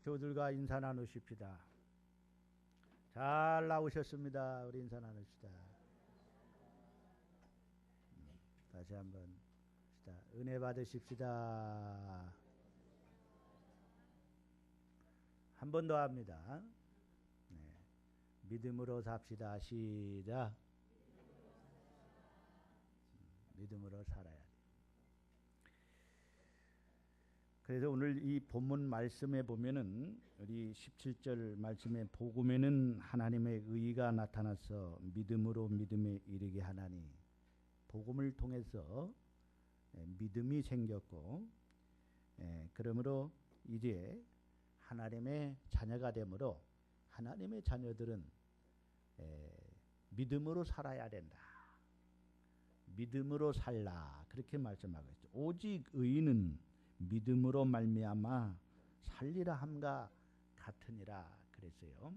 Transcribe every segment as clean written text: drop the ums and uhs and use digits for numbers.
교들과 인사 나누십시다. 잘 나오셨습니다. 우리 인사 나눕시다. 다시 한번 은혜 받으십시다. 한 번 더 합니다. 네. 믿음으로 삽시다. 시작. 믿음으로 살아야 돼. 그래서 오늘 이 본문 말씀에 보면은 우리 17절 말씀에 복음에는 하나님의 의가 나타나서 믿음으로 믿음에 이르게 하나니, 복음을 통해서 믿음이 생겼고, 그러므로 이제 하나님의 자녀가 되므로 하나님의 자녀들은 믿음으로 살아야 된다. 믿음으로 살라, 그렇게 말씀하고 있죠. 오직 의인은 믿음으로 말미암아 살리라 함과 같으니라 그랬어요.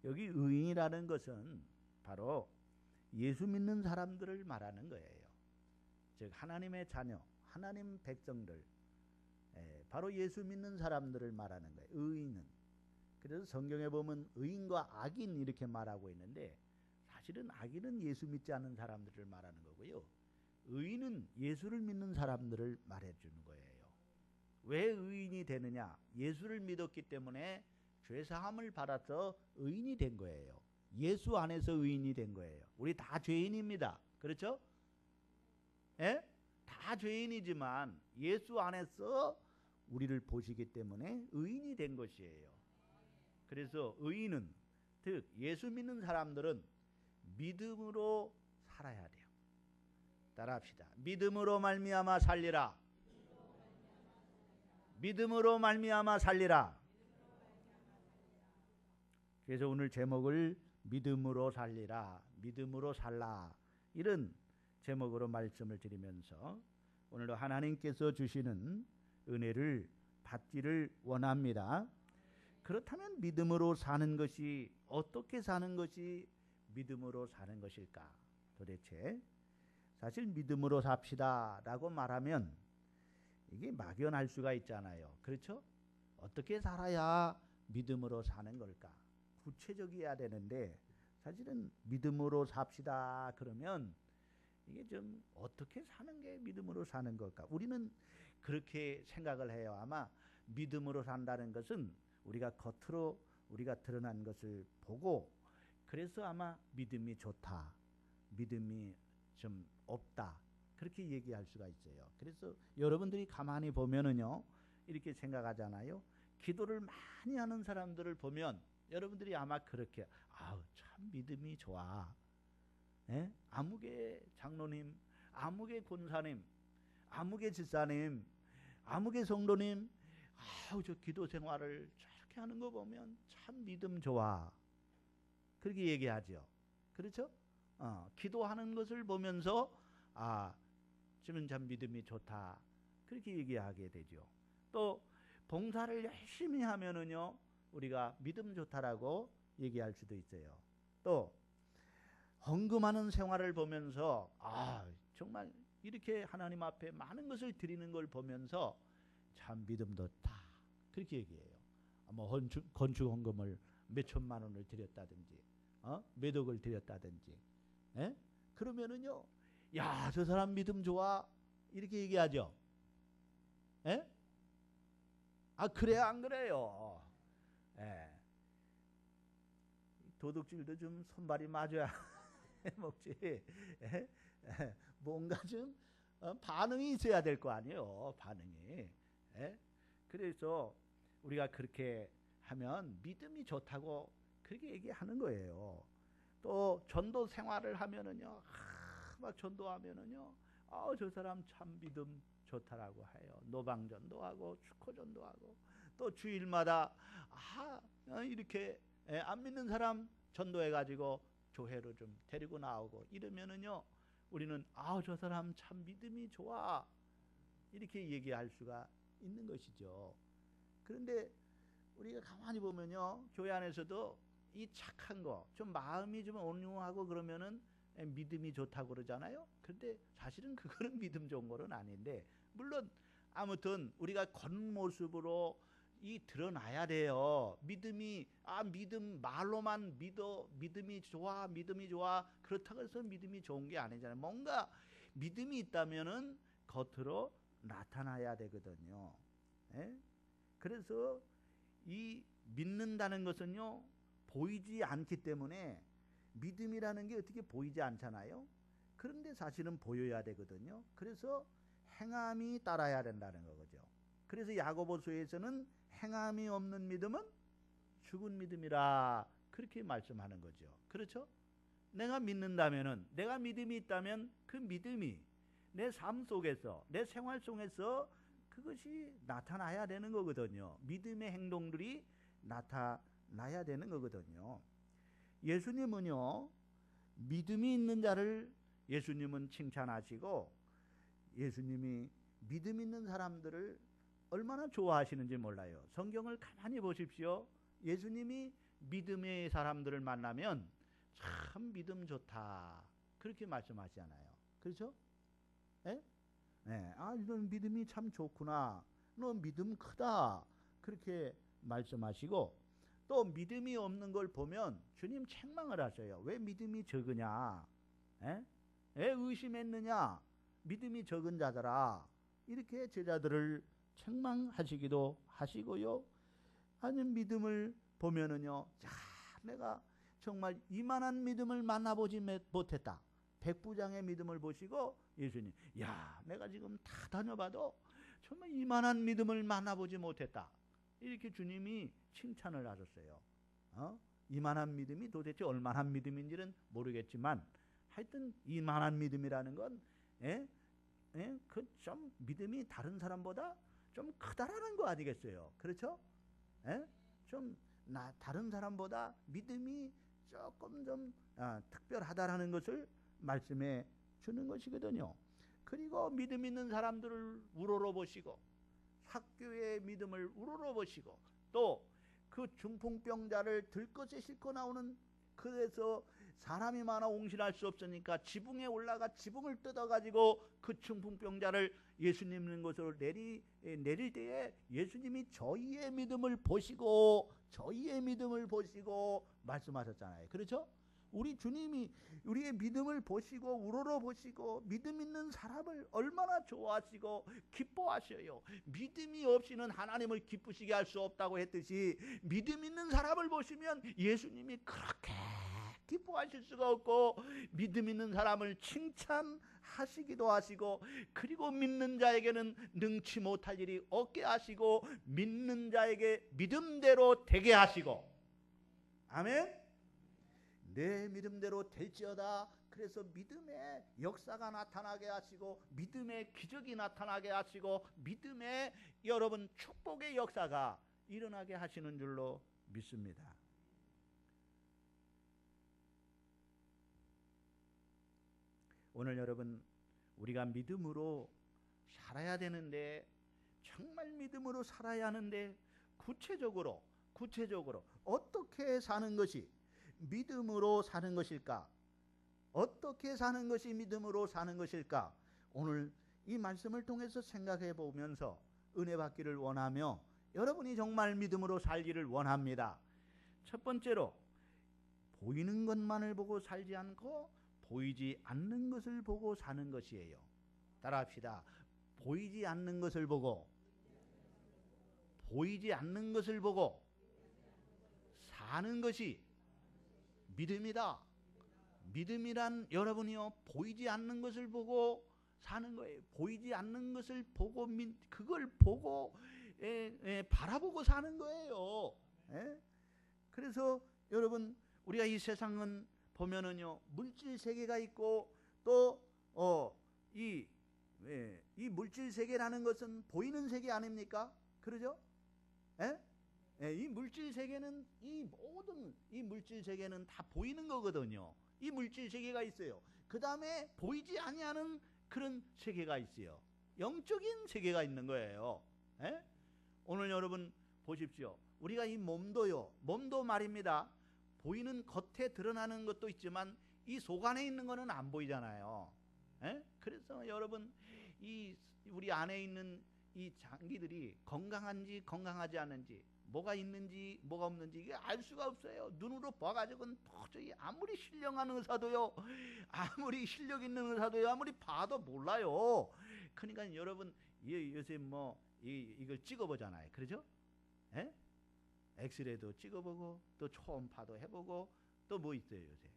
여기 의인이라는 것은 바로 예수 믿는 사람들을 말하는 거예요. 즉 하나님의 자녀, 하나님 백성들, 바로 예수 믿는 사람들을 말하는 거예요. 의인은. 그래서 성경에 보면 의인과 악인 이렇게 말하고 있는데, 사실은 악인은 예수 믿지 않는 사람들을 말하는 거고요. 의인은 예수를 믿는 사람들을 말해주는 거예요. 왜 의인이 되느냐? 예수를 믿었기 때문에 죄사함을 받아서 의인이 된 거예요. 예수 안에서 의인이 된 거예요. 우리 다 죄인입니다. 그렇죠? 예? 다 죄인이지만 예수 안에서 우리를 보시기 때문에 의인이 된 것이에요. 그래서 의인은, 즉 예수 믿는 사람들은 믿음으로 살아야 돼요. 따라합시다. 믿음으로 말미암아 살리라. 믿음으로 말미암아 살리라. 그래서 오늘 제목을 믿음으로 살리라, 믿음으로 살라, 이런 제목으로 말씀을 드리면서 오늘도 하나님께서 주시는 은혜를 받기를 원합니다. 그렇다면 믿음으로 사는 것이, 어떻게 사는 것이 믿음으로 사는 것일까? 도대체 사실 믿음으로 삽시다 라고 말하면 이게 막연할 수가 있잖아요. 그렇죠? 어떻게 살아야 믿음으로 사는 걸까? 구체적이어야 되는데, 사실은 믿음으로 삽시다 그러면 이게 좀 어떻게 사는 게 믿음으로 사는 걸까? 우리는 그렇게 생각을 해요. 아마 믿음으로 산다는 것은 우리가 겉으로 우리가 드러난 것을 보고, 그래서 아마 믿음이 좋다, 믿음이 좀 없다, 그렇게 얘기할 수가 있어요. 그래서 여러분들이 가만히 보면은요, 이렇게 생각하잖아요. 기도를 많이 하는 사람들을 보면 여러분들이 아마 그렇게, 아우 참 믿음이 좋아. 예? 아무개 장로님, 아무개 권사님, 아무개 집사님, 아무개 성도님, 아우 저 기도 생활을 저렇게 하는 거 보면 참 믿음 좋아. 그렇게 얘기하죠. 그렇죠? 기도하는 것을 보면서 지금 참 믿음이 좋다, 그렇게 얘기하게 되죠. 또 봉사를 열심히 하면은요, 우리가 믿음 좋다라고 얘기할 수도 있어요. 또 헌금하는 생활을 보면서 정말 이렇게 하나님 앞에 많은 것을 드리는 걸 보면서 참 믿음 좋다, 그렇게 얘기해요. 뭐 건축 헌금을 몇 천만 원을 드렸다든지, 몇 억을 드렸다든지, 예? 그러면은요, 야, 저 사람 믿음 좋아, 이렇게 얘기하죠. 예? 그래야 안 그래요? 예. 도둑질도 좀 손발이 맞아야 먹지. 예? 뭔가 좀 반응이 있어야 될 거 아니에요. 반응이. 예? 그래서 우리가 그렇게 하면 믿음이 좋다고 그렇게 얘기하는 거예요. 또 전도 생활을 하면은요, 막 전도하면은요, 저 사람 참 믿음 좋다라고 해요. 노방전도하고 축호전도하고, 또 주일마다 이렇게 안 믿는 사람 전도해가지고 교회로 좀 데리고 나오고 이러면은요, 우리는 저 사람 참 믿음이 좋아, 이렇게 얘기할 수가 있는 것이죠. 그런데 우리가 가만히 보면요, 교회 안에서도 이 착한 거, 좀 마음이 좀 온유하고 그러면은 믿음이 좋다고 그러잖아요. 그런데 사실은 그거는 믿음 좋은 거는 아닌데, 물론 아무튼 우리가 겉모습으로 이 드러나야 돼요. 믿음이 믿음 말로만 믿음이 좋아 그렇다고 해서 믿음이 좋은 게 아니잖아요. 뭔가 믿음이 있다면은 겉으로 나타나야 되거든요. 예? 그래서 이 믿는다는 것은요 보이지 않기 때문에 믿음이라는 게 어떻게 보이지 않잖아요. 그런데 사실은 보여야 되거든요. 그래서 행함이 따라야 된다는 거죠. 그래서 야고보서에서는 행함이 없는 믿음은 죽은 믿음이라 그렇게 말씀하는 거죠. 그렇죠? 내가 믿는다면은, 내가 믿음이 있다면 그 믿음이 내 삶 속에서, 내 생활 속에서 그것이 나타나야 되는 거거든요. 믿음의 행동들이 나타나야 되는 거거든요. 예수님은요 믿음이 있는 자를 예수님은 칭찬하시고, 예수님이 믿음 있는 사람들을 얼마나 좋아하시는지 몰라요. 성경을 가만히 보십시오. 예수님이 믿음의 사람들을 만나면 참 믿음 좋다 그렇게 말씀하시잖아요. 그렇죠? 예? 네. 넌 믿음이 참 좋구나, 너 믿음 크다 그렇게 말씀하시고, 또 믿음이 없는 걸 보면 주님 책망을 하셔요. 왜 믿음이 적으냐, 예? 왜 의심했느냐, 믿음이 적은 자들아, 이렇게 제자들을 책망하시기도 하시고요. 아니 믿음을 보면은요, 내가 정말 이만한 믿음을 만나보지 못했다. 백부장의 믿음을 보시고 예수님, 내가 지금 다 다녀봐도 정말 이만한 믿음을 만나보지 못했다. 이렇게 주님이 칭찬을 하셨어요. 이만한 믿음이 도대체 얼마나 믿음인지는 모르겠지만 하여튼 이만한 믿음이라는 건 그 좀 믿음이 다른 사람보다 좀 크다라는 거 아니겠어요? 그렇죠? 좀 다른 사람보다 믿음이 조금 좀 특별하다라는 것을 말씀해 주는 것이거든요. 그리고 믿음 있는 사람들을 우러러보시고, 학교의 믿음을 우러러보시고, 또 그 중풍병자를 들것에 싣고 나오는, 그래서 사람이 많아 옹신할 수 없으니까 지붕에 올라가 지붕을 뜯어가지고 그 중풍병자를 예수님 있는 곳으로 내릴 때에 예수님이 저희의 믿음을 보시고 말씀하셨잖아요. 그렇죠? 우리 주님이 우리의 믿음을 보시고 우러러보시고 믿음 있는 사람을 얼마나 좋아하시고 기뻐하셔요. 믿음이 없이는 하나님을 기쁘시게 할 수 없다고 했듯이 믿음 있는 사람을 보시면 예수님이 그렇게 기뻐하실 수가 없고, 믿음 있는 사람을 칭찬하시기도 하시고, 그리고 믿는 자에게는 능치 못할 일이 없게 하시고, 믿는 자에게 믿음대로 되게 하시고, 아멘. 내 믿음대로 될지어다. 그래서 믿음의 역사가 나타나게 하시고, 믿음의 기적이 나타나게 하시고, 믿음의 여러분 축복의 역사가 일어나게 하시는 줄로 믿습니다. 오늘 여러분, 우리가 믿음으로 살아야 되는데, 정말 믿음으로 살아야 하는데, 구체적으로 어떻게 사는 것이 믿음으로 사는 것일까? 어떻게 사는 것이 믿음으로 사는 것일까? 오늘 이 말씀을 통해서 생각해 보면서 은혜 받기를 원하며, 여러분이 정말 믿음으로 살기를 원합니다. 첫 번째로, 보이는 것만을 보고 살지 않고 보이지 않는 것을 보고 사는 것이에요. 따라합시다. 보이지 않는 것을 보고 사는 것이 믿음이다. 믿음이란 여러분이요, 보이지 않는 것을 보고 사는 거예요. 보이지 않는 것을 보고 그걸 보고 바라보고 사는 거예요. 그래서 여러분, 우리가 이 세상은 보면은요, 물질 세계가 있고, 또 이 물질 세계라는 것은 보이는 세계 아닙니까? 그러죠? 이 물질 세계는, 이 모든 이 물질 세계는 다 보이는 거거든요. 이 물질 세계가 있어요. 그 다음에 보이지 아니하는 그런 세계가 있어요. 영적인 세계가 있는 거예요. 오늘 여러분 보십시오. 우리가 이 몸도 말입니다. 보이는 겉에 드러나는 것도 있지만 이 속 안에 있는 거는 안 보이잖아요. 그래서 여러분, 이 우리 안에 있는 이 장기들이 건강한지 건강하지 않은지, 뭐가 있는지 뭐가 없는지 이게 알 수가 없어요. 눈으로 봐가지고는 도저히 아무리 신령한 의사도요, 아무리 실력 있는 의사도요, 아무리 봐도 몰라요. 그러니까 여러분 요새 뭐 이걸 찍어보잖아요. 그러죠? 에? 엑스레이도 찍어보고 또 초음파도 해보고 또 뭐 있어요 요새?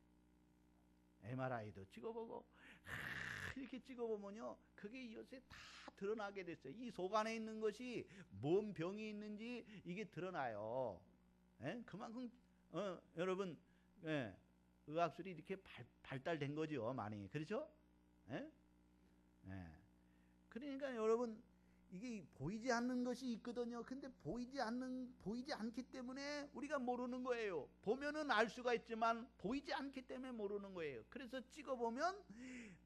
MRI도 찍어보고 이렇게 찍어보면요, 그게 요새 다 드러나게 됐어요. 이 속 안에 있는 것이 뭔 병이 있는지 이게 드러나요. 에? 그만큼 여러분, 의학술이 이렇게 발달된 거죠, 많이. 그렇죠? 에? 그러니까 여러분, 이게 보이지 않는 것이 있거든요. 근데 보이지 않기 때문에 우리가 모르는 거예요. 보면은 알 수가 있지만 보이지 않기 때문에 모르는 거예요. 그래서 찍어보면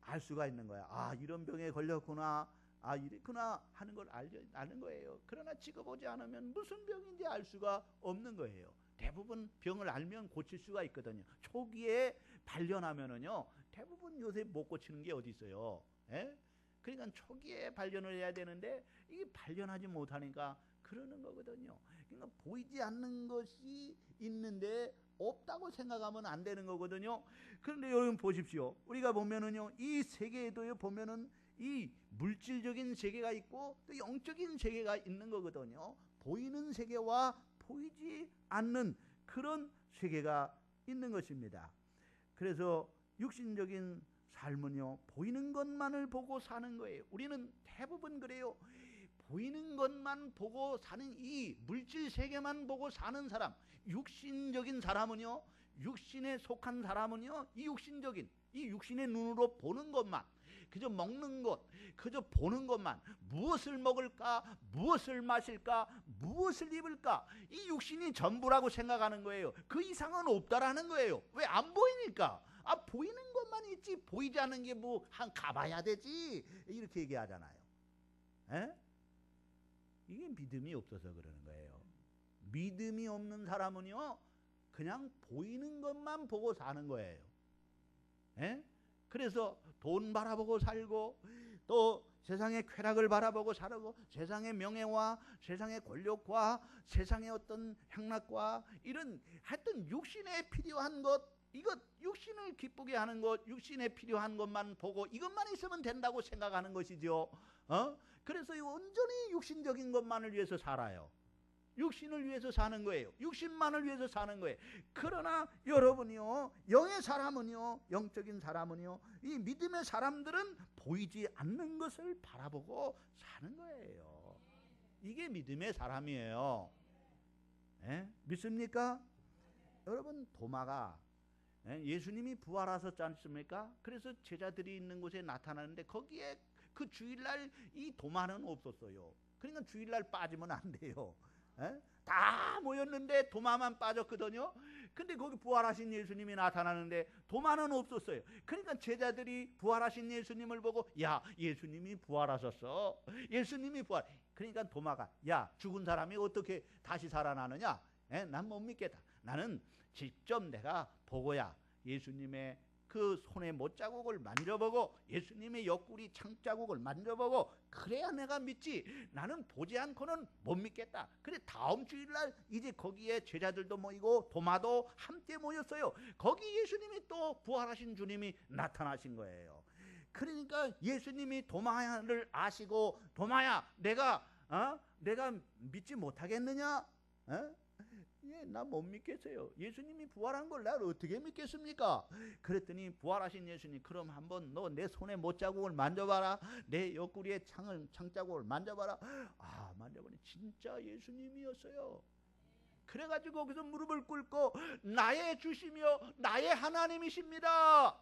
알 수가 있는 거야. 아, 이런 병에 걸렸구나, 아, 이랬구나 하는 걸 아는 거예요. 그러나 찍어보지 않으면 무슨 병인지 알 수가 없는 거예요. 대부분 병을 알면 고칠 수가 있거든요. 초기에 발견하면은요, 대부분 요새 못 고치는 게 어디 있어요. 에? 그러니까 초기에 발견을 해야 되는데 이게 발견하지 못하니까 그러는 거거든요. 그러니까 보이지 않는 것이 있는데 없다고 생각하면 안 되는 거거든요. 그런데 여러분 보십시오. 우리가 보면은요, 이 세계에도요 보면은 이 물질적인 세계가 있고 또 영적인 세계가 있는 거거든요. 보이는 세계와 보이지 않는 그런 세계가 있는 것입니다. 그래서 육신적인 삶은요, 보이는 것만을 보고 사는 거예요. 우리는 대부분 그래요. 보이는 것만 보고 사는, 이 물질 세계만 보고 사는 사람, 육신적인 사람은요, 육신에 속한 사람은요, 이 육신의 눈으로 보는 것만, 그저 먹는 것, 그저 보는 것만, 무엇을 먹을까, 무엇을 마실까, 무엇을 입을까, 이 육신이 전부라고 생각하는 거예요. 그 이상은 없다라는 거예요. 왜? 안 보이니까. 아, 보이는 것만 있지 보이지 않는 게 뭐 한 가봐야 되지, 이렇게 얘기하잖아요. 에? 이게 믿음이 없어서 그러는 거예요. 믿음이 없는 사람은요, 그냥 보이는 것만 보고 사는 거예요. 에? 그래서 돈 바라보고 살고, 또 세상의 쾌락을 바라보고 살고, 세상의 명예와 세상의 권력과 세상의 어떤 향락과 이런 하여튼 육신에 필요한 것, 이것 육신을 기쁘게 하는 것, 육신에 필요한 것만 보고 이것만 있으면 된다고 생각하는 것이죠. 그래서 온전히 육신적인 것만을 위해서 살아요. 육신을 위해서 사는 거예요. 육신만을 위해서 사는 거예요. 그러나 여러분이요, 영의 사람은요, 영적인 사람은요, 이 믿음의 사람들은 보이지 않는 것을 바라보고 사는 거예요. 이게 믿음의 사람이에요. 믿습니까? 여러분, 도마가 예수님이 부활하셨지 않습니까? 그래서 제자들이 있는 곳에 나타나는데 거기에 그 주일날 이 도마는 없었어요. 그러니까 주일날 빠지면 안 돼요. 다 모였는데 도마만 빠졌거든요. 근데 거기 부활하신 예수님이 나타나는데 도마는 없었어요. 그러니까 제자들이 부활하신 예수님을 보고, 야, 예수님이 부활하셨어. 예수님이 부활. 그러니까 도마가, 야, 죽은 사람이 어떻게 다시 살아나느냐? 난 못 믿겠다. 나는 직접 내가 보고야 예수님의 그 손의 못자국을 만져보고 예수님의 옆구리 창자국을 만져보고 그래야 내가 믿지. 나는 보지 않고는 못 믿겠다. 그래 다음 주일날 이제 거기에 제자들도 모이고 도마도 함께 모였어요. 거기 예수님이 또 부활하신 주님이 나타나신 거예요. 그러니까 예수님이 도마를 아시고, 도마야, 내가 믿지 못하겠느냐? 예, 나 못 믿겠어요. 예수님이 부활한 걸 내가 어떻게 믿겠습니까? 그랬더니 부활하신 예수님, 그럼 한번 너 내 손에 못자국을 만져봐라. 내 옆구리에 창자국을 만져봐라. 아, 만져보니 진짜 예수님이었어요. 그래가지고 거기서 무릎을 꿇고 나의 주시며 나의 하나님이십니다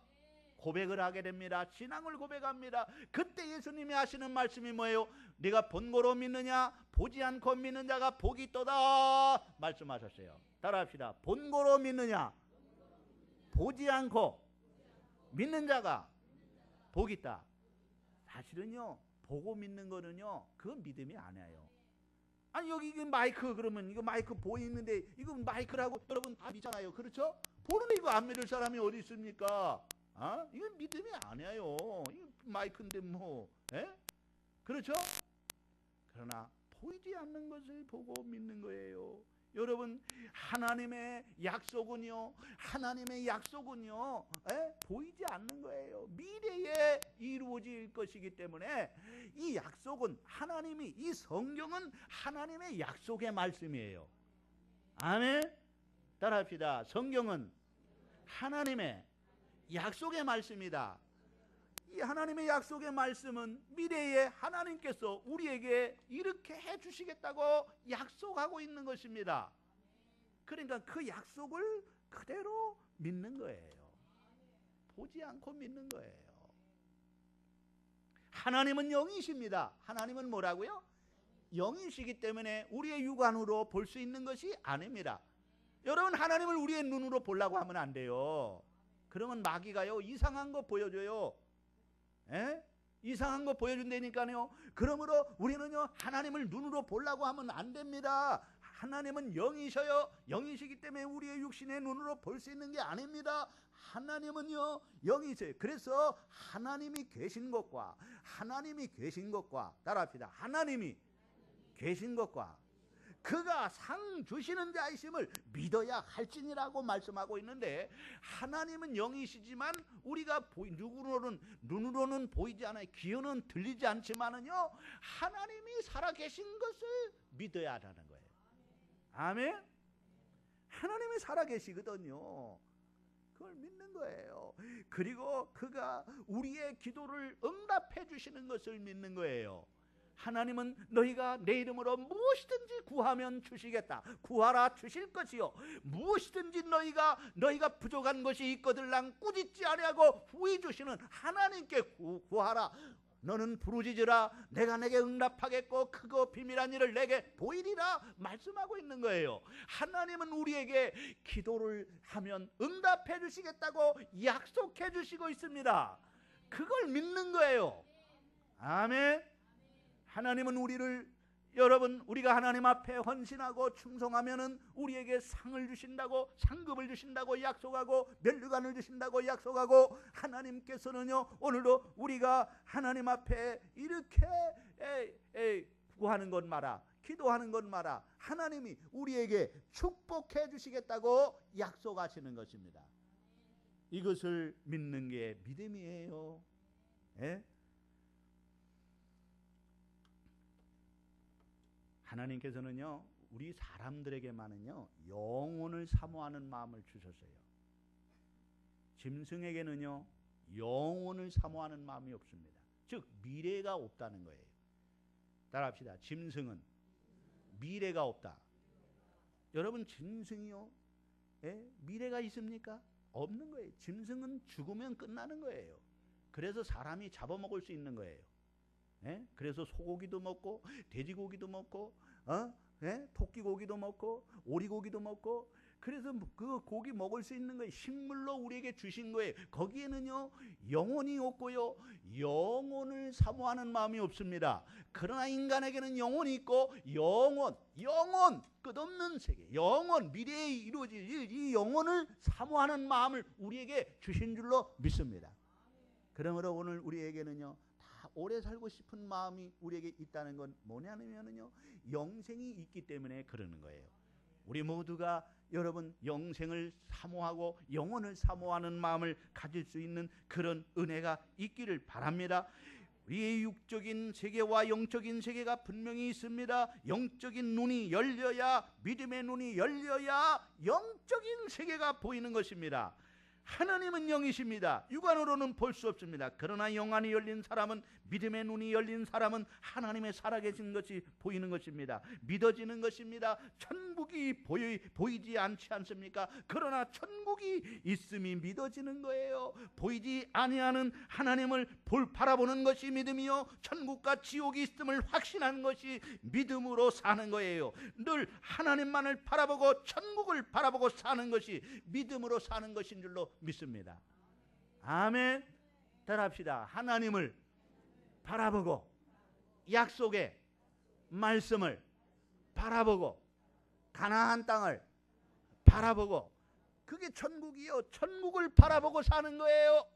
고백을 하게 됩니다. 신앙을 고백합니다. 그때 예수님이 하시는 말씀이 뭐예요? 네가 본고로 믿느냐? 보지 않고 믿는 자가 복이 있도다 말씀하셨어요. 따라합시다. 본고로 믿느냐? 보지 않고 믿는 자가 복이 있다. 사실은요, 보고 믿는 거는요, 그건 믿음이 아니에요. 아니, 여기 이게 마이크, 그러면 이거 마이크 보이는데 이거 마이크라고 여러분 다 믿잖아요. 그렇죠? 보는데 이거 안 믿을 사람이 어디 있습니까? 이건 믿음이 아니에요. 이거 마이크인데 뭐, 그렇죠? 그러나 보이지 않는 것을 보고 믿는 거예요. 여러분, 하나님의 약속은요, 보이지 않는 거예요. 미래에 이루어질 것이기 때문에 이 약속은 하나님이, 이 성경은 하나님의 약속의 말씀이에요. 아멘. 따라합시다. 성경은 하나님의 약속의 말씀이다. 이 하나님의 약속의 말씀은 미래에 하나님께서 우리에게 이렇게 해주시겠다고 약속하고 있는 것입니다. 그러니까 그 약속을 그대로 믿는 거예요. 보지 않고 믿는 거예요. 하나님은 영이십니다. 하나님은 뭐라고요? 영이시기 때문에 우리의 육안으로 볼 수 있는 것이 아닙니다. 여러분, 하나님을 우리의 눈으로 보려고 하면 안 돼요. 그러면 마귀가요, 이상한 거 보여줘요. 이상한 거 보여준다니까요. 그러므로 우리는요, 하나님을 눈으로 보려고 하면 안 됩니다. 하나님은 영이셔요. 영이시기 때문에 우리의 육신의 눈으로 볼 수 있는 게 아닙니다. 하나님은요, 영이세요. 그래서 하나님이 계신 것과 따라합시다. 하나님이 계신 것과 그가 상 주시는 자이심을 믿어야 할지니라고 말씀하고 있는데, 하나님은 영이시지만 우리가 눈으로는 보이지 않아요. 귀로는 들리지 않지만은요, 하나님이 살아계신 것을 믿어야 하는 거예요. 아멘. 하나님이 살아계시거든요. 그걸 믿는 거예요. 그리고 그가 우리의 기도를 응답해 주시는 것을 믿는 거예요. 하나님은 너희가 내 이름으로 무엇이든지 구하면 주시겠다. 구하라 주실 것이요. 무엇이든지 너희가 부족한 것이 있거들랑 꾸짖지 아니하고 후히 주시는 하나님께 구하라. 너는 부르짖으라. 내가 내게 응답하겠고 크고 비밀한 일을 내게 보이리라 말씀하고 있는 거예요. 하나님은 우리에게 기도를 하면 응답해 주시겠다고 약속해 주시고 있습니다. 그걸 믿는 거예요. 아멘. 하나님은 우리가 하나님 앞에 헌신하고 충성하면은 우리에게 상을 주신다고, 상급을 주신다고 약속하고, 면류관을 주신다고 약속하고, 하나님께서는요, 오늘도 우리가 하나님 앞에 이렇게 구하는 것 마라, 기도하는 것 마라, 하나님이 우리에게 축복해 주시겠다고 약속하시는 것입니다. 이것을 믿는 게 믿음이에요. 예? 하나님께서는요, 우리 사람들에게만은요, 영혼을 사모하는 마음을 주셨어요. 짐승에게는요, 영혼을 사모하는 마음이 없습니다. 즉 미래가 없다는 거예요. 따라합시다. 짐승은 미래가 없다. 여러분, 짐승이요, 미래가 있습니까? 없는 거예요. 짐승은 죽으면 끝나는 거예요. 그래서 사람이 잡아먹을 수 있는 거예요. 그래서 소고기도 먹고, 돼지고기도 먹고, 토끼고기도 먹고, 오리고기도 먹고, 그래서 그 고기 먹을 수 있는 거예요. 식물로 우리에게 주신 거예요. 거기에는요, 영혼이 없고요, 영혼을 사모하는 마음이 없습니다. 그러나 인간에게는 영혼이 있고, 영혼, 끝없는 세계, 영혼, 미래에 이루어질 이 영혼을 사모하는 마음을 우리에게 주신 줄로 믿습니다. 그러므로 오늘 우리에게는요, 오래 살고 싶은 마음이 우리에게 있다는 건 뭐냐면요, 영생이 있기 때문에 그러는 거예요. 우리 모두가 여러분 영생을 사모하고 영혼을 사모하는 마음을 가질 수 있는 그런 은혜가 있기를 바랍니다. 우리의 육적인 세계와 영적인 세계가 분명히 있습니다. 영적인 눈이 열려야, 믿음의 눈이 열려야 영적인 세계가 보이는 것입니다. 하나님은 영이십니다. 육안으로는 볼 수 없습니다. 그러나 영안이 열린 사람은, 믿음의 눈이 열린 사람은 하나님의 살아계신 것이 보이는 것입니다. 믿어지는 것입니다. 천국이 보이지 않지 않습니까? 그러나 천국이 있음이 믿어지는 거예요. 보이지 아니하는 하나님을 바라보는 것이 믿음이요, 천국과 지옥이 있음을 확신하는 것이 믿음으로 사는 거예요. 늘 하나님만을 바라보고 천국을 바라보고 사는 것이 믿음으로 사는 것인 줄로 믿습니다. 아멘. 따라합시다. 하나님을 바라보고, 약속의 말씀을 바라보고, 가나안 땅을 바라보고, 그게 천국이요. 천국을 바라보고 사는 거예요.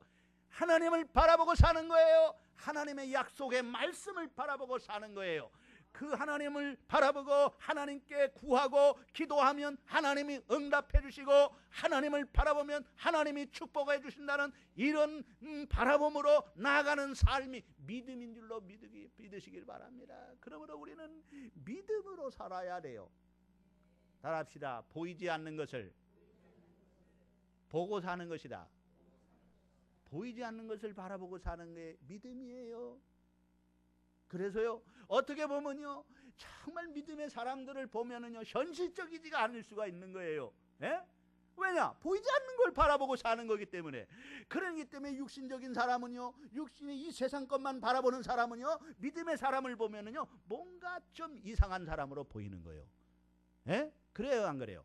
하나님을 바라보고 사는 거예요. 하나님의 약속의 말씀을 바라보고 사는 거예요. 그 하나님을 바라보고 하나님께 구하고 기도하면 하나님이 응답해 주시고 하나님을 바라보면 하나님이 축복해 주신다는 이런 바라봄으로 나아가는 삶이 믿음인 줄로 믿으시길 바랍니다. 그러므로 우리는 믿음으로 살아야 돼요. 따라합시다. 보이지 않는 것을 보고 사는 것이다. 보이지 않는 것을 바라보고 사는 게 믿음이에요. 그래서요, 어떻게 보면요, 정말 믿음의 사람들을 보면은요, 현실적이지가 않을 수가 있는 거예요. 예? 왜냐? 보이지 않는 걸 바라보고 사는 거기 때문에. 그러기 때문에 육신적인 사람은요, 육신의 이 세상 것만 바라보는 사람은요, 믿음의 사람을 보면은요, 뭔가 좀 이상한 사람으로 보이는 거예요. 예? 그래요, 안 그래요?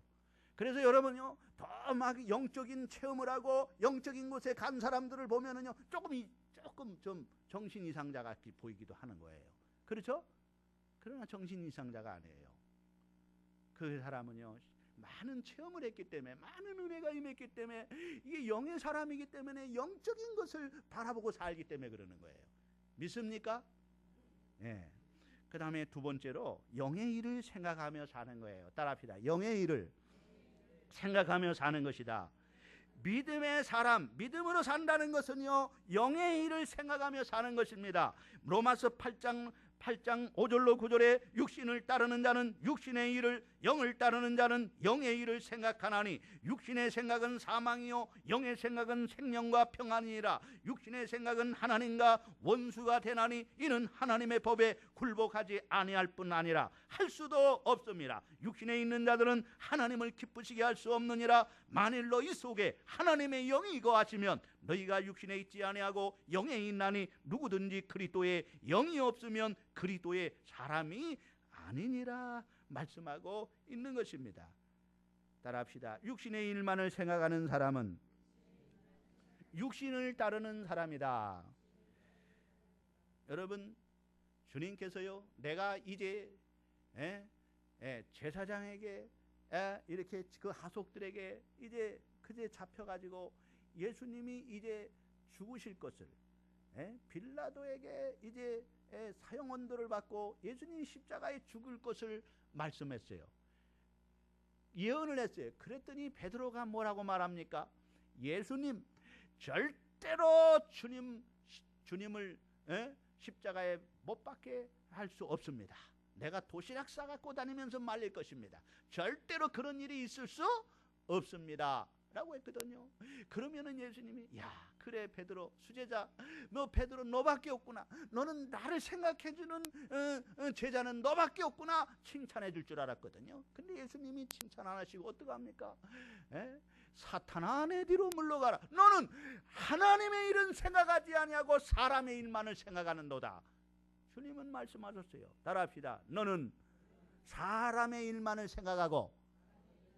그래서 여러분요, 더 막 영적인 체험을 하고 영적인 곳에 간 사람들을 보면은요, 조금 좀 정신 이상자가 보이기도 하는 거예요. 그렇죠? 그러나 정신 이상자가 아니에요. 그 사람은요, 많은 체험을 했기 때문에, 많은 은혜가 임했기 때문에, 이게 영의 사람이기 때문에 영적인 것을 바라보고 살기 때문에 그러는 거예요. 믿습니까? 예. 그 다음에 두 번째로 영의 일을 생각하며 사는 거예요. 따라합시다. 영의 일을 생각하며 사는 것이다. 믿음의 사람, 믿음으로 산다는 것은요, 영의 일을 생각하며 사는 것입니다. 로마서 8장 5절로 9절에 육신을 따르는 자는 육신의 일을, 영을 따르는 자는 영의 일을 생각하나니 육신의 생각은 사망이요 영의 생각은 생명과 평안이니라. 육신의 생각은 하나님과 원수가 되나니 이는 하나님의 법에 굴복하지 아니할 뿐 아니라 할 수도 없습니다. 육신에 있는 자들은 하나님을 기쁘시게 할 수 없느니라. 만일 너희 속에 하나님의 영이 거하시면 너희가 육신에 있지 아니하고 영에 있나니 누구든지 그리스도의 영이 없으면 그리스도의 사람이 아니니라 말씀하고 있는 것입니다. 따라합시다. 육신의 일만을 생각하는 사람은 육신을 따르는 사람이다. 여러분, 주님께서요, 내가 이제 제사장에게 이렇게 그 하속들에게 이제 그제 잡혀가지고 예수님이 이제 죽으실 것을, 빌라도에게 이제 사형언도를 받고 예수님이 십자가에 죽을 것을 말씀했어요. 예언을 했어요. 그랬더니 베드로가 뭐라고 말합니까? 예수님, 절대로 주님을 십자가에 못 박게 할 수 없습니다. 내가 도시락 싸갖고 다니면서 말릴 것입니다. 절대로 그런 일이 있을 수 없습니다 라고 했거든요. 그러면은 예수님이, 야, 그래 베드로, 수제자, 베드로 너밖에 없구나. 너는 나를 생각해주는 제자는 너밖에 없구나. 칭찬해 줄 줄 알았거든요. 근데 예수님이 칭찬 안 하시고 어떡합니까? 사탄아, 내 뒤로 물러가라. 너는 하나님의 일은 생각하지 아니하고 사람의 일만을 생각하는도다. 주님은 말씀하셨어요. 따라합시다. 너는 사람의 일만을 생각하고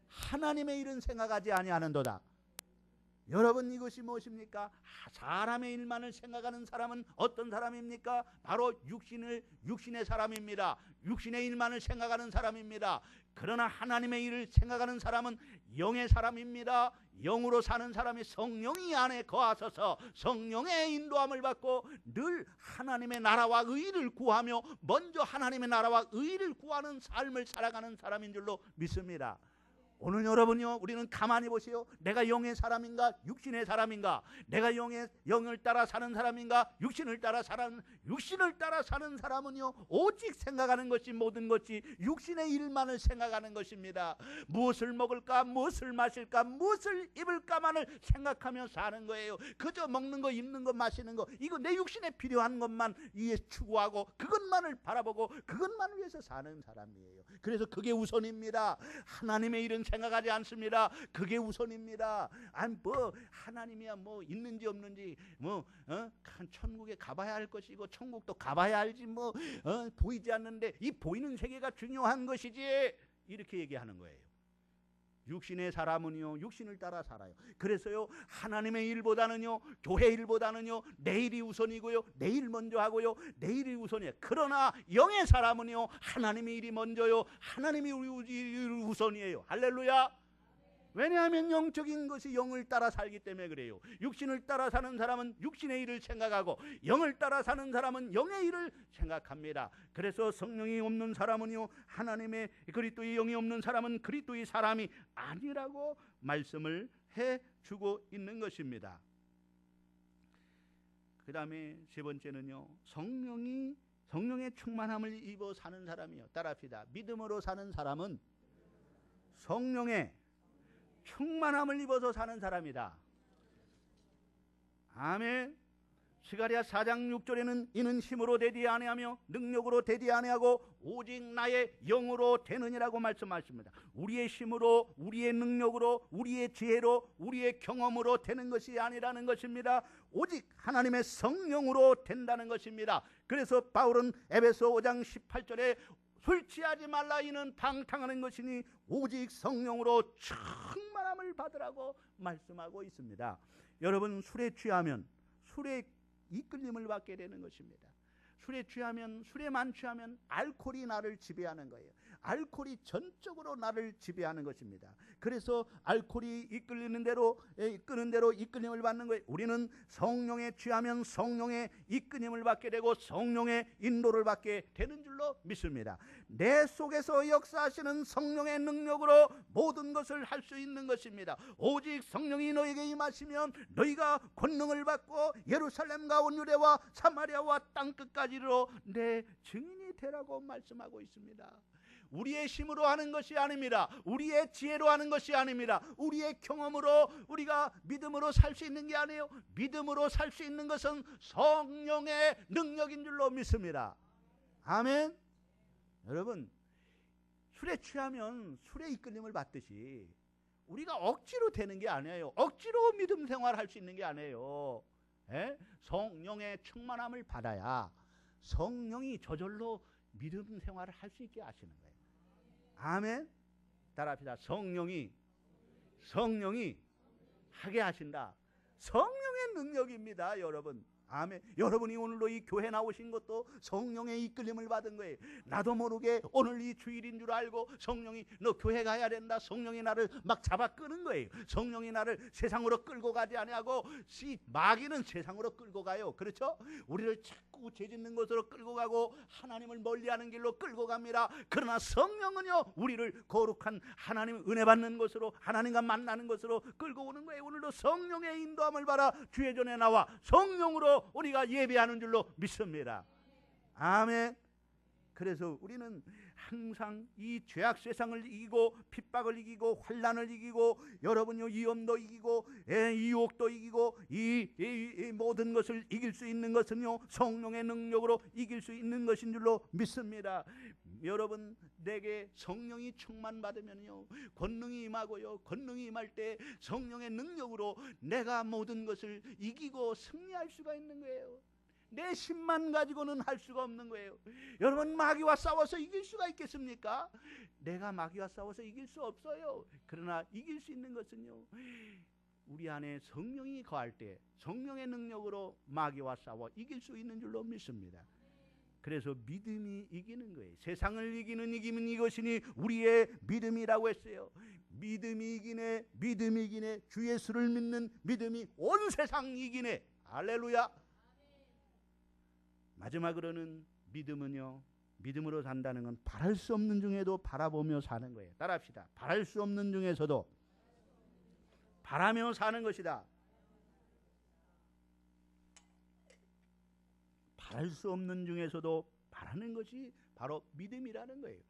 하나님의 일은 생각하지 아니하는도다. 여러분, 이것이 무엇입니까? 사람의 일만을 생각하는 사람은 어떤 사람입니까? 바로 육신의 사람입니다. 육신의 일만을 생각하는 사람입니다. 그러나 하나님의 일을 생각하는 사람은 영의 사람입니다. 영으로 사는 사람이 성령이 안에 거하셔서 성령의 인도함을 받고 늘 하나님의 나라와 의를 구하며 먼저 하나님의 나라와 의를 구하는 삶을 살아가는 사람인 줄로 믿습니다. 오늘 여러분요, 우리는 가만히 보세요. 내가 영의 사람인가 육신의 사람인가? 내가 영을 따라 사는 사람인가 육신을 따라 사는 사람은요, 오직 생각하는 것이 모든 것이 육신의 일만을 생각하는 것입니다. 무엇을 먹을까, 무엇을 마실까, 무엇을 입을까만을 생각하며 사는 거예요. 그저 먹는 거, 입는 거, 마시는 거, 이거 내 육신에 필요한 것만 이에 추구하고 그것만을 바라보고 그것만을 위해서 사는 사람이에요. 그래서 그게 우선입니다. 하나님의 일은 생각하지 않습니다. 그게 우선입니다. 아니 하나님이야 있는지 없는지 천국에 가봐야 할 것이고 천국도 가봐야 알지 보이지 않는데 이 보이는 세계가 중요한 것이지, 이렇게 얘기하는 거예요. 육신의 사람은요, 육신을 따라 살아요. 그래서요, 하나님의 일보다는요, 교회 일보다는요, 내일이 우선이고요, 내일 먼저 하고요, 내일이 우선이에요. 그러나 영의 사람은요, 하나님의 일이 먼저요, 하나님의 일이 우선이에요. 할렐루야. 왜냐하면 영적인 것이 영을 따라 살기 때문에 그래요. 육신을 따라 사는 사람은 육신의 일을 생각하고 영을 따라 사는 사람은 영의 일을 생각합니다. 그래서 성령이 없는 사람은요, 하나님의 그리스도의 영이 없는 사람은 그리스도의 사람이 아니라고 말씀을 해주고 있는 것입니다. 그 다음에 세 번째는요, 성령의 충만함을 입어 사는 사람이요. 따라합시다. 믿음으로 사는 사람은 성령의 충만함을 입어서 사는 사람이다. 아멘. 스가랴 4장 6절에는 이는 힘으로 되지 아니하며 능력으로 되지 아니하고 오직 나의 영으로 되느니라고 말씀하십니다. 우리의 힘으로, 우리의 능력으로, 우리의 지혜로, 우리의 경험으로 되는 것이 아니라는 것입니다. 오직 하나님의 성령으로 된다는 것입니다. 그래서 바울은 에베소 5장 18절에 술 취하지 말라, 이는 방탕하는 것이니 오직 성령으로 충만함을 받으라고 말씀하고 있습니다. 여러분, 술에 취하면 술에 이끌림을 받게 되는 것입니다. 술에 취하면, 술에만 취하면 알코올이 나를 지배하는 거예요. 알코올이 전적으로 나를 지배하는 것입니다. 그래서 알코올이 이끌리는 대로, 이끄는 대로 이끌림을 받는 거예요. 우리는 성령에 취하면 성령의 이끌림을 받게 되고 성령의 인도를 받게 되는 줄로 믿습니다. 내 속에서 역사하시는 성령의 능력으로 모든 것을 할 수 있는 것입니다. 오직 성령이 너에게 임하시면 너희가 권능을 받고 예루살렘과 온 유대와 사마리아와 땅끝까지로 내 증인이 되라고 말씀하고 있습니다. 우리의 힘으로 하는 것이 아닙니다. 우리의 지혜로 하는 것이 아닙니다. 우리의 경험으로, 우리가 믿음으로 살 수 있는 게 아니에요. 믿음으로 살 수 있는 것은 성령의 능력인 줄로 믿습니다. 아멘. 여러분, 술에 취하면 술의 이끌림을 받듯이 우리가 억지로 되는 게 아니에요. 억지로 믿음 생활할 수 있는 게 아니에요. 성령의 충만함을 받아야 성령이 저절로 믿음 생활을 할 수 있게 하시는 거예요. 아멘. 따라합시다. 성령이 하게 하신다. 성령의 능력입니다, 여러분. 아멘. 여러분이 오늘도 이 교회 나오신 것도 성령의 이끌림을 받은 거예요. 나도 모르게 오늘 이 주일인 줄 알고 성령이 너 교회 가야 된다. 성령이 나를 막 잡아 끄는 거예요. 성령이 나를 세상으로 끌고 가지 아니하고 마귀는 세상으로 끌고 가요. 그렇죠? 우리를 자꾸 죄짓는 것으로 끌고 가고 하나님을 멀리하는 길로 끌고 갑니다. 그러나 성령은요, 우리를 거룩한 하나님 은혜 받는 것으로, 하나님과 만나는 것으로 끌고 오는 거예요. 오늘도 성령의 인도함을 받아 주의 전에 나와 성령으로 우리가 예배하는 줄로 믿습니다. 아멘. 그래서 우리는 항상 이 죄악 세상을 이기고 핍박을 이기고 환난을 이기고 여러분요 위험도 이기고 유혹도 이기고 이 모든 것을 이길 수 있는 것은요 성령의 능력으로 이길 수 있는 것인 줄로 믿습니다. 여러분, 내게 성령이 충만받으면요 권능이 임하고요, 권능이 임할 때 성령의 능력으로 내가 모든 것을 이기고 승리할 수가 있는 거예요. 내 힘만 가지고는 할 수가 없는 거예요. 여러분, 마귀와 싸워서 이길 수가 있겠습니까? 내가 마귀와 싸워서 이길 수 없어요. 그러나 이길 수 있는 것은요 우리 안에 성령이 거할 때 성령의 능력으로 마귀와 싸워 이길 수 있는 줄로 믿습니다. 그래서 믿음이 이기는 거예요. 세상을 이기는 이기면 이것이니 우리의 믿음이라고 했어요. 믿음이 이기네, 믿음이 이기네. 주 예수를 믿는 믿음이 온 세상 이기네. 할렐루야. 마지막으로는 믿음은요, 믿음으로 산다는 건 바랄 수 없는 중에도 바라보며 사는 거예요. 따라합시다. 바랄 수 없는 중에서도 바라며 사는 것이다. 바랄 수 없는 중에서도 바라는 것이 바로 믿음이라는 거예요.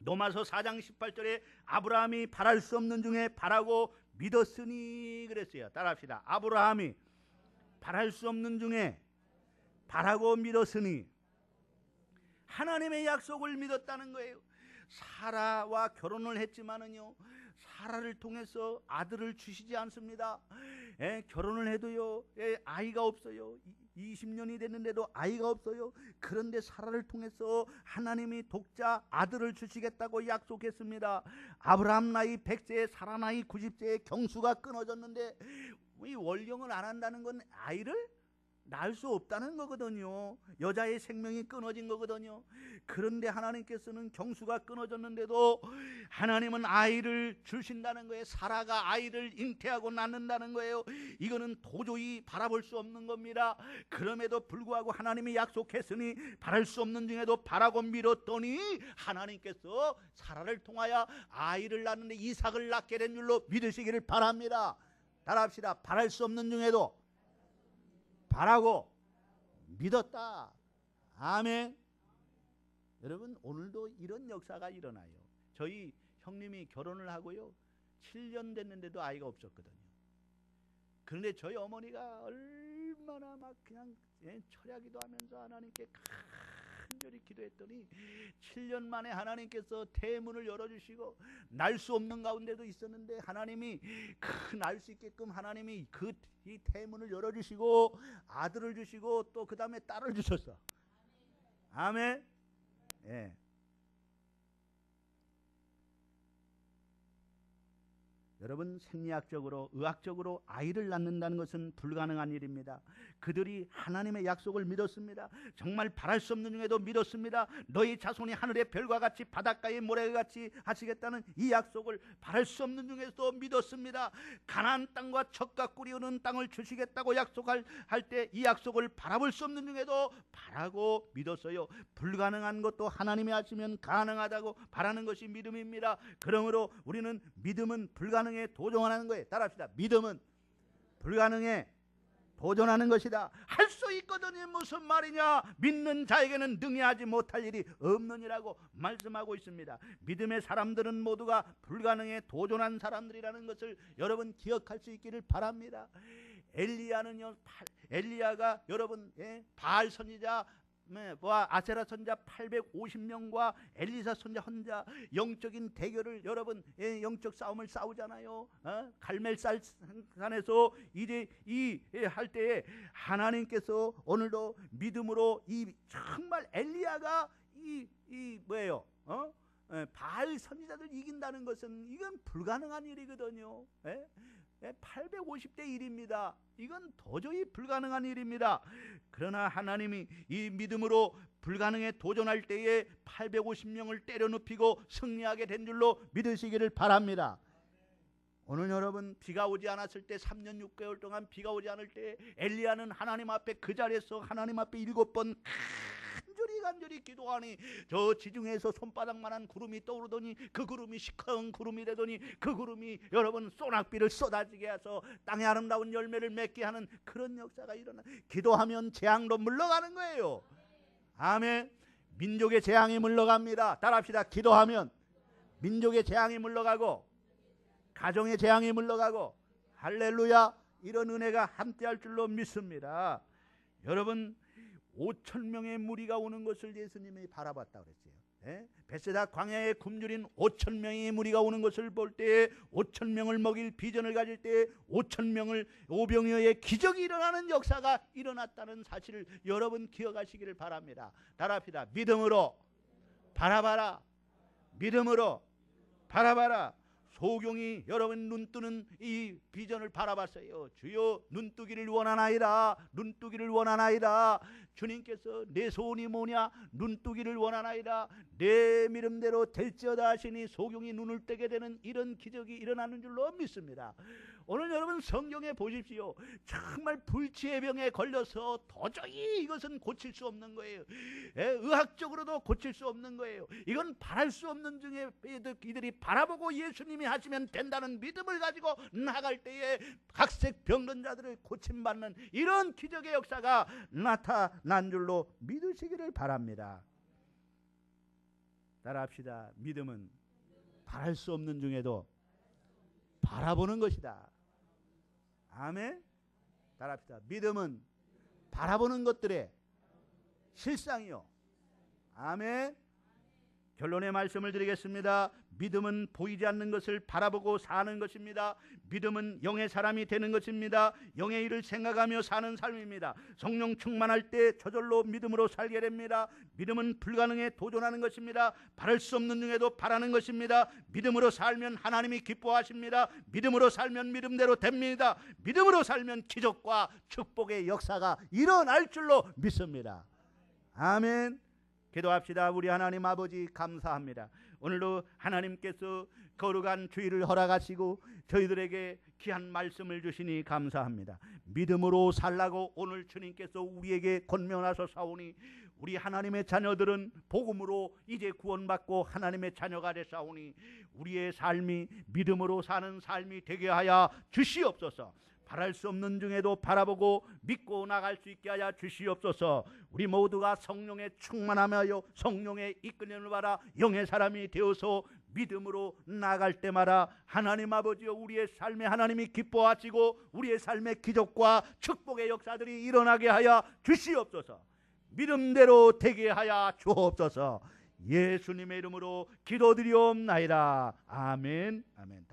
로마서 4장 18절에 아브라함이 바랄 수 없는 중에 바라고 믿었으니 그랬어요. 따라합시다. 아브라함이 바랄 수 없는 중에 바라고 믿었으니, 하나님의 약속을 믿었다는 거예요. 사라와 결혼을 했지만은요 사라를 통해서 아들을 주시지 않습니다. 결혼을 해도요 아이가 없어요. 20년이 됐는데도 아이가 없어요. 그런데 사라를 통해서 하나님이 독자 아들을 주시겠다고 약속했습니다. 아브라함 나이 100세에 사라 나이 90세에 경수가 끊어졌는데 이 월경을 안 한다는 건 아이를 낳을 수 없다는 거거든요. 여자의 생명이 끊어진 거거든요. 그런데 하나님께서는 경수가 끊어졌는데도 하나님은 아이를 주신다는 거예요. 사라가 아이를 잉태하고 낳는다는 거예요. 이거는 도저히 바라볼 수 없는 겁니다. 그럼에도 불구하고 하나님이 약속했으니 바랄 수 없는 중에도 바라고 미뤘더니 하나님께서 사라를 통하여 아이를 낳는데 이삭을 낳게 된 줄로 믿으시기를 바랍니다. 따라합시다. 바랄 수 없는 중에도 바라고 믿었다. 아멘. 여러분, 오늘도 이런 역사가 일어나요. 저희 형님이 결혼을 하고요 7년 됐는데도 아이가 없었거든요. 그런데 저희 어머니가 얼마나 막 그냥 철야기도 하면서 하나님께 간절히 기도했더니 7년 만에 하나님께서 태문을 열어주시고 날 수 없는 가운데도 있었는데 하나님이 날 수 있게끔 하나님이 이 태문을 열어주시고 아들을 주시고 또 그 다음에 딸을 주셨어. 아멘. 예. 여러분, 생리학적으로 의학적으로 아이를 낳는다는 것은 불가능한 일입니다. 그들이 하나님의 약속을 믿었습니다. 정말 바랄 수 없는 중에도 믿었습니다. 너희 자손이 하늘의 별과 같이 바닷가의 모래가 같이 하시겠다는 이 약속을 바랄 수 없는 중에도 믿었습니다. 가나안 땅과 젖과 꿀이 흐르는 땅을 주시겠다고 약속할 때 이 약속을 바라볼 수 없는 중에도 바라고 믿었어요. 불가능한 것도 하나님이 하시면 가능하다고 바라는 것이 믿음입니다. 그러므로 우리는 믿음은 불가능에 도전하는 거예요. 따라합시다. 믿음은 불가능에 도전하는 것이다. 할 수 있거든요. 무슨 말이냐? 믿는 자에게는 능히 하지 못할 일이 없느니라고 말씀하고 있습니다. 믿음의 사람들은 모두가 불가능에 도전한 사람들이라는 것을 여러분 기억할 수 있기를 바랍니다. 엘리야는요, 엘리야가 여러분 바알 선지자 아세라 선자 850명과 엘리사 선자 혼자 영적인 대결을 여러분 영적 싸움을 싸우잖아요. 갈멜산에서 이제 이 할 때에 하나님께서 오늘도 믿음으로 이 정말 엘리야가 이 뭐예요? 바알 선지자들 이긴다는 것은 이건 불가능한 일이거든요. 850대 1입니다. 이건 도저히 불가능한 일입니다. 그러나 하나님이 이 믿음으로 불가능에 도전할 때에 850명을 때려눕히고 승리하게 된 줄로 믿으시기를 바랍니다. 오늘 여러분, 비가 오지 않았을 때 3년 6개월 동안 비가 오지 않을 때 엘리야는 하나님 앞에 그 자리에서 하나님 앞에 7번 간절히 기도하니 저 지중해에서 손바닥만한 구름이 떠오르더니 그 구름이 시커먼 구름이 되더니 그 구름이 여러분 소낙비를 쏟아지게 해서 땅의 아름다운 열매를 맺게 하는 그런 역사가 일어나. 기도하면 재앙도 물러가는 거예요. 아멘. 민족의 재앙이 물러갑니다. 따라합시다. 기도하면 민족의 재앙이 물러가고 가정의 재앙이 물러가고 할렐루야. 이런 은혜가 함께할 줄로 믿습니다. 여러분, 5,000명의 무리가 오는 것을 예수님이 바라봤다 그랬어요. 베세다 광야에 굶주린 5,000명의 무리가 오는 것을 볼 때에 5,000명을 먹일 비전을 가질 때에 5,000명을 오병이어의 기적이 일어나는 역사가 일어났다는 사실을 여러분 기억하시기를 바랍니다. 따라합시다. 믿음으로 바라봐라. 믿음으로 바라봐라. 소경이 여러분 눈뜨는 이 비전을 바라봤어요. 주여, 눈뜨기를 원하나이다. 눈뜨기를 원하나이다. 주님께서 내 소원이 뭐냐? 눈뜨기를 원하나이다. 내 믿음대로 될지어다 하시니 소경이 눈을 뜨게 되는 이런 기적이 일어나는 줄로 믿습니다. 오늘 여러분 성경에 보십시오. 정말 불치의 병에 걸려서 도저히 이것은 고칠 수 없는 거예요. 의학적으로도 고칠 수 없는 거예요. 이건 바랄 수 없는 중에 이들이 바라보고 예수님이 하시면 된다는 믿음을 가지고 나갈 때에 각색 병든자들을 고침받는 이런 기적의 역사가 나타난 줄로 믿으시기를 바랍니다. 따라합시다. 믿음은 바랄 수 없는 중에도 바라보는 것이다. 아멘. 따라합시다. 믿음은 바라보는 것들의 실상이요. 아멘. 결론의 말씀을 드리겠습니다. 믿음은 보이지 않는 것을 바라보고 사는 것입니다. 믿음은 영의 사람이 되는 것입니다. 영의 일을 생각하며 사는 삶입니다. 성령 충만할 때 저절로 믿음으로 살게 됩니다. 믿음은 불가능에 도전하는 것입니다. 바랄 수 없는 중에도 바라는 것입니다. 믿음으로 살면 하나님이 기뻐하십니다. 믿음으로 살면 믿음대로 됩니다. 믿음으로 살면 기적과 축복의 역사가 일어날 줄로 믿습니다. 아멘. 기도합시다. 우리 하나님 아버지 감사합니다. 오늘도 하나님께서 거룩한 주일을 허락하시고 저희들에게 귀한 말씀을 주시니 감사합니다. 믿음으로 살라고 오늘 주님께서 우리에게 권면하셔 사오니 우리 하나님의 자녀들은 복음으로 이제 구원받고 하나님의 자녀가 되사오니 우리의 삶이 믿음으로 사는 삶이 되게 하여 주시옵소서. 바랄 수 없는 중에도 바라보고 믿고 나갈 수 있게 하여 주시옵소서. 우리 모두가 성령에 충만하며 성령의 이끌림을 받아 영의 사람이 되어서 믿음으로 나갈 때마다 하나님 아버지여 우리의 삶에 하나님이 기뻐하시고 우리의 삶의 기적과 축복의 역사들이 일어나게 하여 주시옵소서. 믿음대로 되게 하여 주옵소서. 예수님의 이름으로 기도드리옵나이다. 아멘. 아멘.